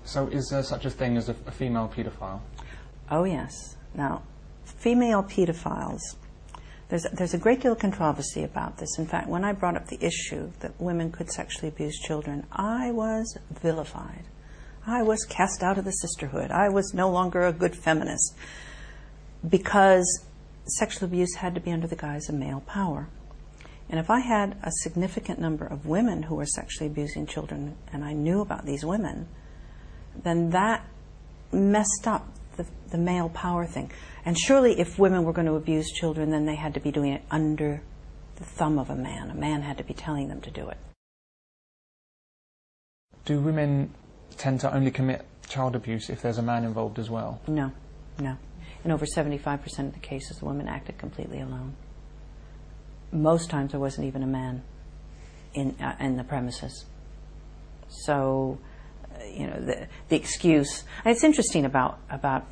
So is there such a thing as a female paedophile? Oh yes. Now, female pedophiles, there's a great deal of controversy about this. In fact, when I brought up the issue that women could sexually abuse children, I was vilified. I was cast out of the sisterhood. I was no longer a good feminist because sexual abuse had to be under the guise of male power. And if I had a significant number of women who were sexually abusing children and I knew about these women, then that messed up the male power thing. And surely if women were going to abuse children, then they had to be doing it under the thumb of a man. A man had to be telling them to do it. Do women tend to only commit child abuse if there's a man involved as well? No, no. In over 75% of the cases, the women acted completely alone. Most times there wasn't even a man in the premises. So, you know, the excuse. And it's interesting about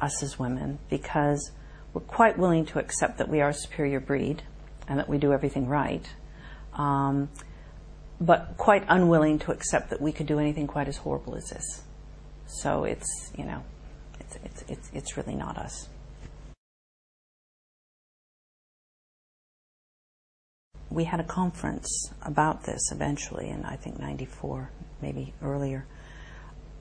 us as women, because we're quite willing to accept that we are a superior breed and that we do everything right, but quite unwilling to accept that we could do anything quite as horrible as this. So it's, you know, it's really not us. We had a conference about this eventually in, I think, 94, maybe earlier.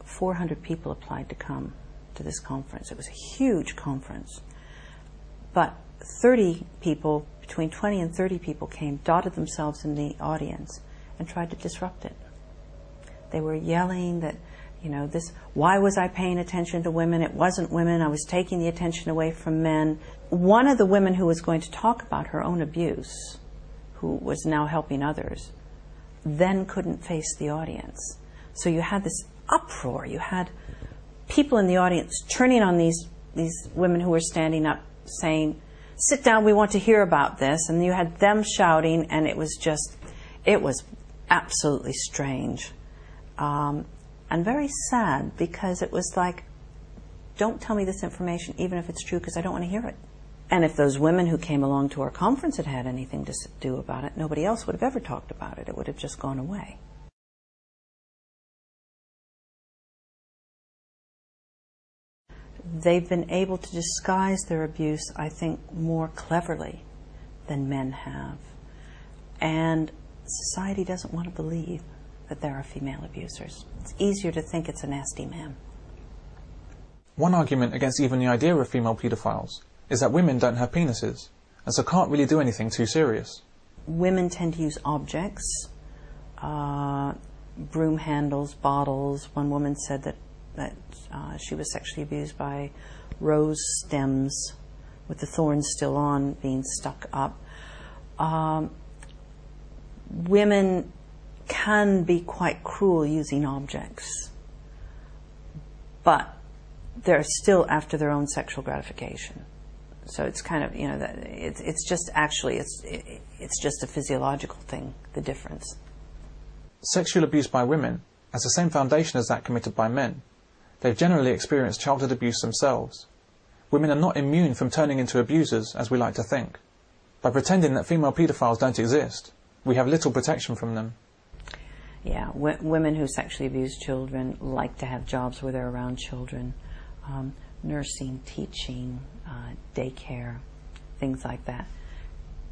400 people applied to come to this conference. It was a huge conference. But 30 people, between 20 and 30 people came, dotted themselves in the audience, and tried to disrupt it. They were yelling that, you know, this, why was I paying attention to women? It wasn't women. I was taking the attention away from men. One of the women who was going to talk about her own abuse, who was now helping others, then couldn't face the audience. So you had this uproar. You had people in the audience turning on these women who were standing up saying, sit down, we want to hear about this. And you had them shouting, and it was absolutely strange. And very sad, because it was like, don't tell me this information, even if it's true, because I don't want to hear it. And if those women who came along to our conference had had anything to do about it, nobody else would have ever talked about it. It would have just gone away. They've been able to disguise their abuse, I think, more cleverly than men have. And society doesn't want to believe that there are female abusers. It's easier to think it's a nasty man. One argument against even the idea of female paedophiles is that women don't have penises, and so can't really do anything too serious. Women tend to use objects, broom handles, bottles. One woman said that she was sexually abused by rose stems with the thorns still on, being stuck up. Women can be quite cruel using objects, but they're still after their own sexual gratification. So it's kind of, you know, it's just actually, it's just a physiological thing, the difference. Sexual abuse by women has the same foundation as that committed by men. They've generally experienced childhood abuse themselves. Women are not immune from turning into abusers, as we like to think. By pretending that female paedophiles don't exist, we have little protection from them. Yeah, women who sexually abuse children like to have jobs where they're around children. Nursing, teaching, daycare, things like that.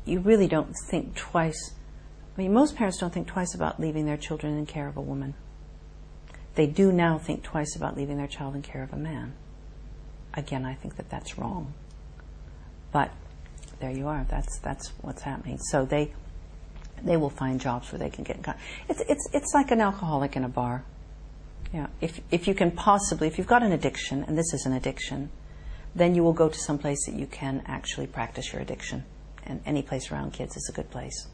You really don't think twice. I mean, most parents don't think twice about leaving their children in care of a woman. They do now think twice about leaving their child in care of a man. Again, I think that that's wrong. But there you are. That's what's happening. So they will find jobs where they can get in contact. It's like an alcoholic in a bar. Yeah, if you can possibly, if you've got an addiction, and this is an addiction, then you will go to some place that you can actually practice your addiction. And any place around kids is a good place.